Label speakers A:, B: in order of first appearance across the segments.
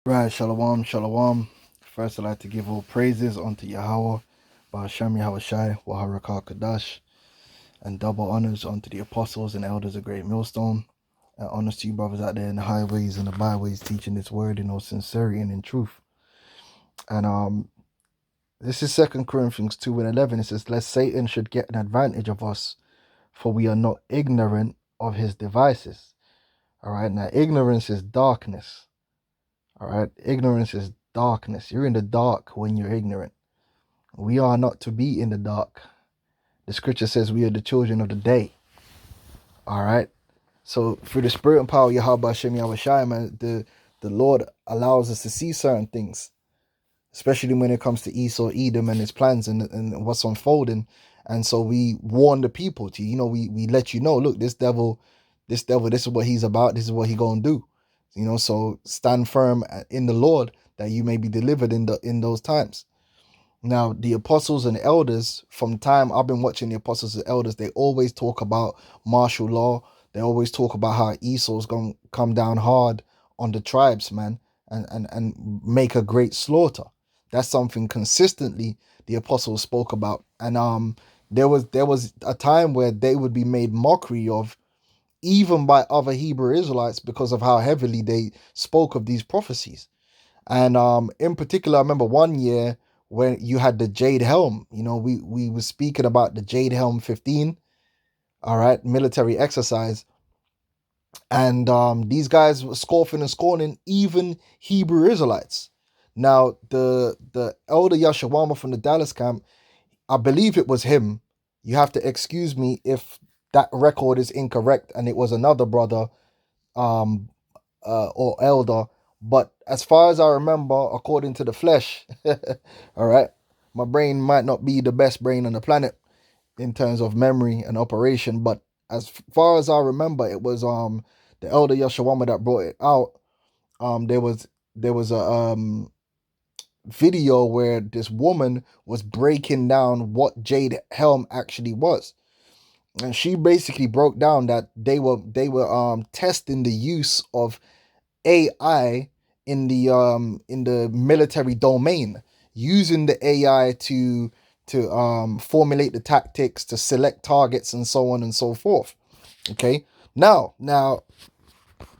A: Right, shalom, shalom. First, I'd like to give all praises unto Yahweh, Ba'ashem Yahweh Shai, Waharakah Kadash, and double honors unto the apostles and elders of Great Millstone. And honors to you, brothers out there in the highways and the byways, teaching this word in all sincerity and in truth. And this is 2 Corinthians 2:11. It says, "Lest Satan should get an advantage of us, for we are not ignorant of his devices." All right, now ignorance is darkness. All right, ignorance is darkness. You're in the dark when you're ignorant. We are not to be in the dark. The scripture says we are the children of the day. All right. So through the spirit and power of Yahweh Hashem Yahweh Shai, man, the Lord allows us to see certain things, especially when it comes to Esau, Edom, and his plans and what's unfolding. And so we warn the people to, we let you know, look, this devil, this is what he's about, this is what he gonna do. So stand firm in the Lord that you may be delivered in those times. Now, the apostles and elders, from time I've been watching the apostles and elders, they always talk about martial law. They always talk about how Esau's going to come down hard on the tribes, man, and make a great slaughter. That's something consistently the apostles spoke about. And there was a time where they would be made mockery of, even by other Hebrew Israelites, because of how heavily they spoke of these prophecies. And in particular, I remember one year when you had the jade helm. We were speaking about the jade helm 15, all right, military exercise. And these guys were scoffing and scorning even Hebrew Israelites. Now, the elder Yashawama from the Dallas camp, I believe it was him. You have to excuse me if that record is incorrect and it was another brother, um, or elder. But as far as I remember, according to the flesh, all right, my brain might not be the best brain on the planet in terms of memory and operation, but as far as I remember, it was the elder Yashawama that brought it out. There was a video where this woman was breaking down what jade helm actually was, and she basically broke down that they were testing the use of AI in the military domain, using the AI to formulate the tactics, to select targets, and so on and so forth. Okay, now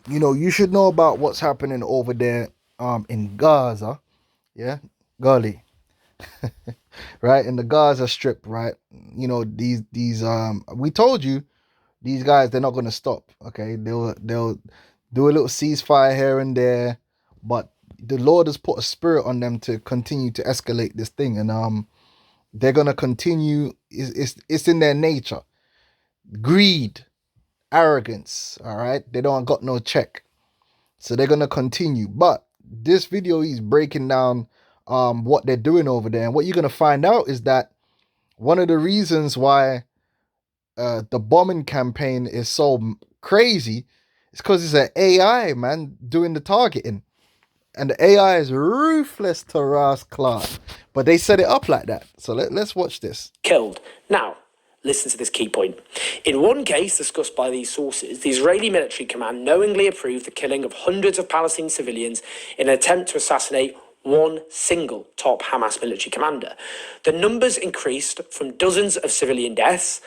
A: you should know about what's happening over there in Gaza. Yeah, golly, right, in the Gaza Strip, right. These we told you, these guys, they're not going to stop. Okay, they'll do a little ceasefire here and there, but the Lord has put a spirit on them to continue to escalate this thing, and they're going to continue. It's in their nature. Greed, arrogance, all right, they don't got no check, so they're going to continue. But this video, he's breaking down what they're doing over there, and what you're going to find out is that one of the reasons why the bombing campaign is so crazy, it's because it's an AI, man, doing the targeting. And the AI is ruthless to Ras Clark. But they set it up like that. So let's watch this.
B: Killed. Now, listen to this key point. In one case discussed by these sources, the Israeli military command knowingly approved the killing of hundreds of Palestinian civilians in an attempt to assassinate one single top Hamas military commander. The numbers increased from dozens of civilian deaths,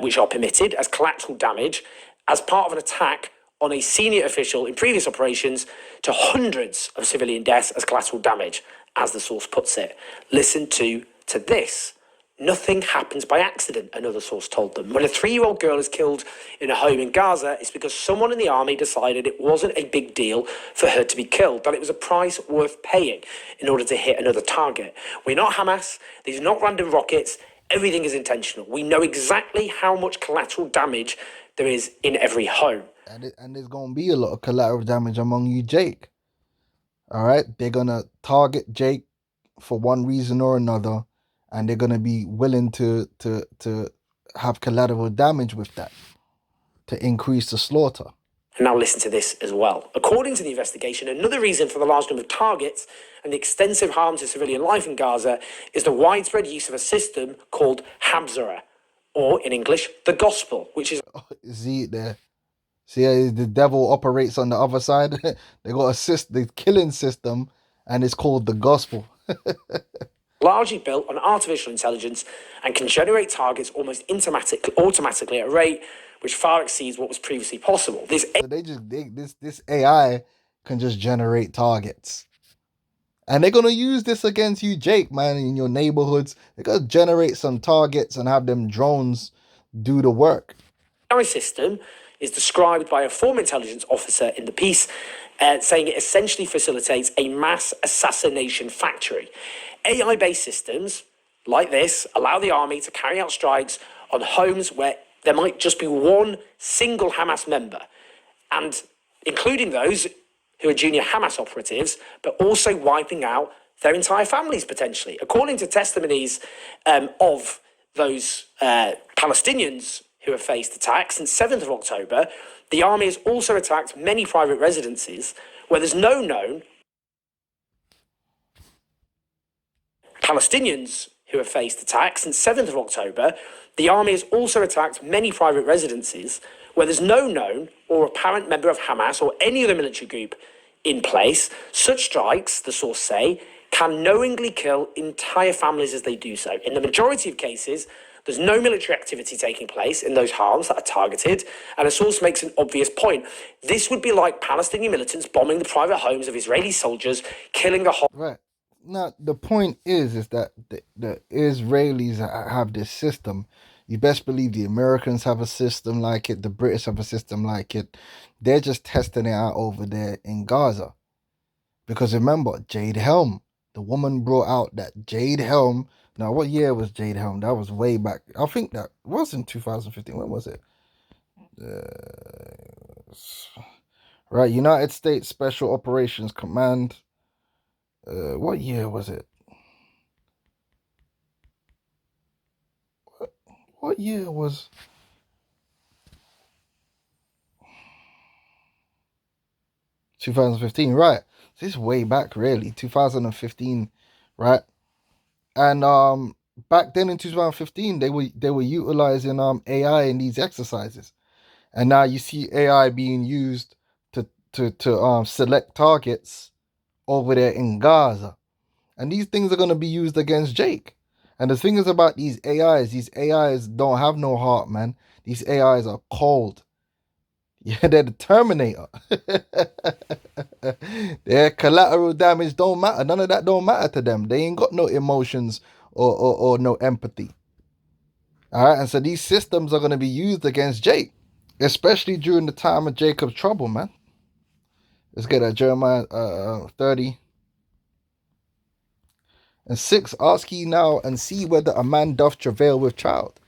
B: which are permitted as collateral damage, as part of an attack on a senior official in previous operations, to hundreds of civilian deaths as collateral damage, as the source puts it. Listen to this. Nothing happens by accident, another source told them. When a 3-year-old girl is killed in a home in Gaza, it's because someone in the army decided it wasn't a big deal for her to be killed, that it was a price worth paying in order to hit another target. We're not Hamas. These are not random rockets. Everything is intentional. We know exactly how much collateral damage there is in every home.
A: And there's going to be a lot of collateral damage among you, Jake. All right? They're going to target Jake for one reason or another, and they're going to be willing to have collateral damage with that to increase the slaughter.
B: And now listen to this as well. According to the investigation, another reason for the large number of targets and the extensive harm to civilian life in Gaza is the widespread use of a system called Habzara, or in English, the gospel, which is...
A: See it there. See, the devil operates on the other side. They got the killing system, and it's called the gospel.
B: Largely built on artificial intelligence and can generate targets almost automatically at a rate which far exceeds what was previously possible.
A: So this AI can just generate targets. And they're gonna use this against you, Jake, man, in your neighborhoods. They're gonna generate some targets and have them drones do the work.
B: AI system is described by a former intelligence officer in the piece, saying it essentially facilitates a mass assassination factory. AI-based systems like this allow the army to carry out strikes on homes where there might just be one single Hamas member, and including those who are junior Hamas operatives, but also wiping out their entire families potentially. According to testimonies of those Palestinians who have faced attacks, since 7th of October, the army has also attacked many private residences where there's no known Palestinians who have faced attacks. Since 7th of October, the army has also attacked many private residences where there's no known or apparent member of Hamas or any other military group in place. Such strikes, the source say, can knowingly kill entire families as they do so. In the majority of cases, there's no military activity taking place in those harms that are targeted, and a source makes an obvious point. This would be like Palestinian militants bombing the private homes of Israeli soldiers, killing the whole...
A: Right. Now, the point is that the Israelis have this system. You best believe the Americans have a system like it. The British have a system like it. They're just testing it out over there in Gaza. Because remember, Jade Helm, the woman brought out that Jade Helm. Now, what year was Jade Helm? That was way back. I think that was in 2015. When was it? Right, United States Special Operations Command. What year was it? What year was 2015? Right. This is way back, really. 2015, right? And back then in 2015, they were utilizing AI in these exercises. And now you see AI being used to select targets over there in Gaza. And these things are gonna be used against Jake. And the thing is about these AIs don't have no heart, man. These AIs are cold. Yeah, they're the Terminator. Their collateral damage don't matter. None of that don't matter to them. They ain't got no emotions or no empathy. All right, and so these systems are going to be used against Jake, especially during the time of Jacob's trouble, man. Let's get at Jeremiah 30 and 6. Ask ye now and see whether a man doth travail with child.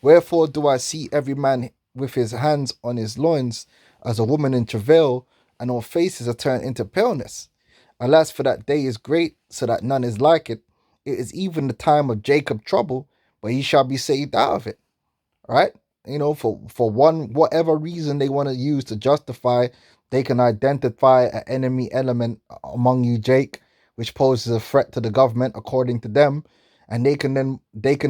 A: Wherefore do I see every man with his hands on his loins as a woman in travail, and all faces are turned into paleness. Alas, for that day is great, so that none is like it. It is even the time of Jacob trouble, but he shall be saved out of it. Right? For one whatever reason they want to use to justify, they can identify an enemy element among you, Jake, which poses a threat to the government according to them, and they can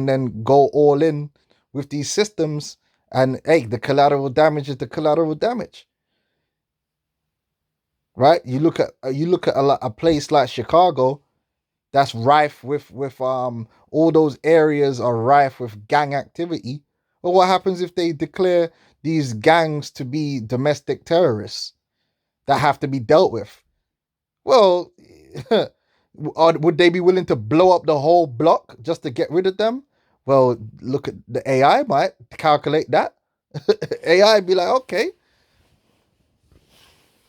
A: then go all in with these systems, and hey, the collateral damage is the collateral damage. Right? You look at a place like Chicago that's rife with all those areas are rife with gang activity. Well, what happens if they declare these gangs to be domestic terrorists that have to be dealt with? Well, would they be willing to blow up the whole block just to get rid of them? Well, look at the AI might calculate that. AI be like, okay,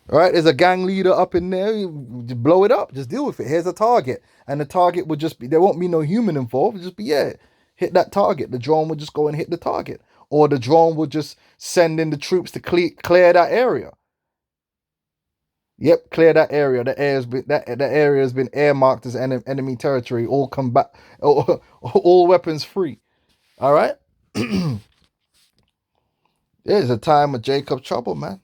A: all right, there's a gang leader up in there. You just blow it up. Just deal with it. Here's a target. And the target would just be, there won't be no human involved. It'll just be, yeah, hit that target. The drone would just go and hit the target. Or the drone would just send in the troops to clear that area. Yep, clear that area. The area has been earmarked as enemy territory. All combat, all weapons free. All right. There's a time of Jacob trouble, man.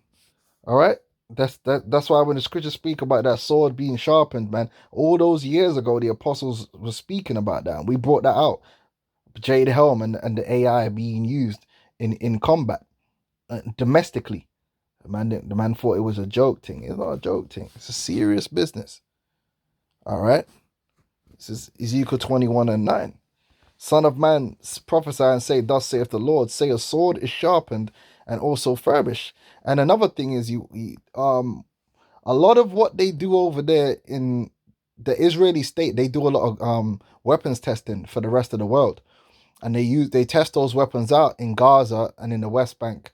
A: All right. That's why when the scriptures speak about that sword being sharpened, man, all those years ago the apostles were speaking about that. And we brought that out. Jade Helm and the AI being used in combat domestically. The man thought it was a joke thing. It's not a joke thing. It's a serious business. All right. This is Ezekiel 21:9. Son of man, prophesy and say, thus saith the Lord, say a sword is sharpened and also furbished. And another thing is a lot of what they do over there in the Israeli state, they do a lot of weapons testing for the rest of the world. And they test those weapons out in Gaza and in the West Bank,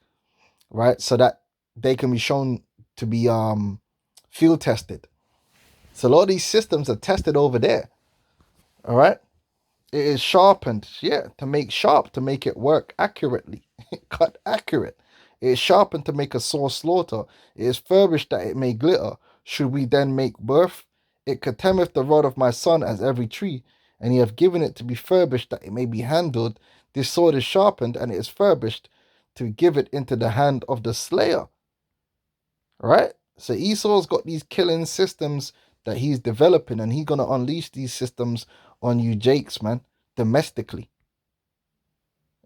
A: right? So that they can be shown to be field tested. So a lot of these systems are tested over there. All right. It is sharpened, yeah, to make sharp, to make it work accurately, cut accurate. It is sharpened to make a sore slaughter. It is furbished that it may glitter. Should we then make birth? It contemneth the rod of my son as every tree, and ye have given it to be furbished that it may be handled. This sword is sharpened, and it is furbished to give it into the hand of the slayer. Right? So Esau's got these killing systems that he's developing, and he's gonna unleash these systems on you Jakes, man, domestically.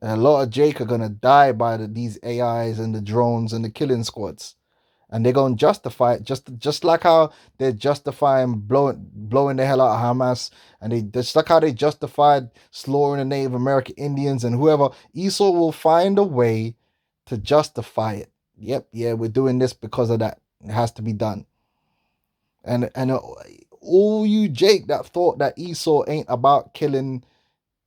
A: And a lot of Jake are gonna die by these AIs and the drones and the killing squads. And they're gonna justify it just like how they're justifying blowing the hell out of Hamas, and they just like how they justified slaughtering the Native American Indians and whoever. Esau will find a way to justify it. Yep, yeah, we're doing this because of that. It has to be done. And all you Jake that thought that Esau ain't about killing,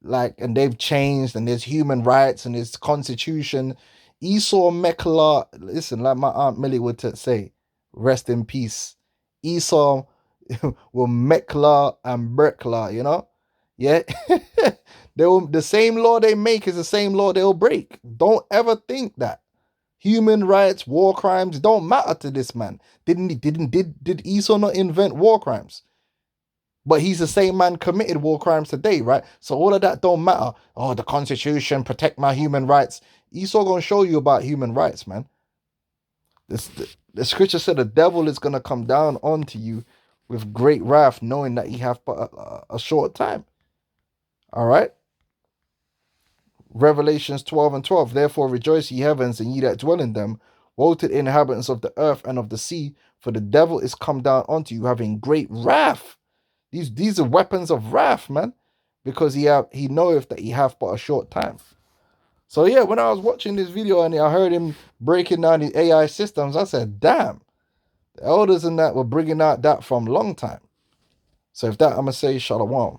A: like, and they've changed and there's human rights and there's constitution. Esau Mekla, listen, like my Aunt Millie would say, rest in peace. Esau will Mekla and Brekla, you know? Yeah. The same law they make is the same law they'll break. Don't ever think that. Human rights, war crimes don't matter to this man. Did Esau not invent war crimes? But he's the same man committed war crimes today, right? So all of that don't matter. Oh, the Constitution, protect my human rights. Esau gonna show you about human rights, man. The scripture said the devil is gonna come down onto you with great wrath, knowing that he hath but a short time. All right. Revelations 12:12. Therefore rejoice, ye heavens, and ye that dwell in them. Woe to the inhabitants of the earth and of the sea, for the devil is come down unto you, having great wrath. These are weapons of wrath, man, because he knoweth that he hath but a short time. So yeah, when I was watching this video and I heard him breaking down the AI systems, I said, damn, the elders and that were bringing out that from long time. So if that, I'm gonna say shalom.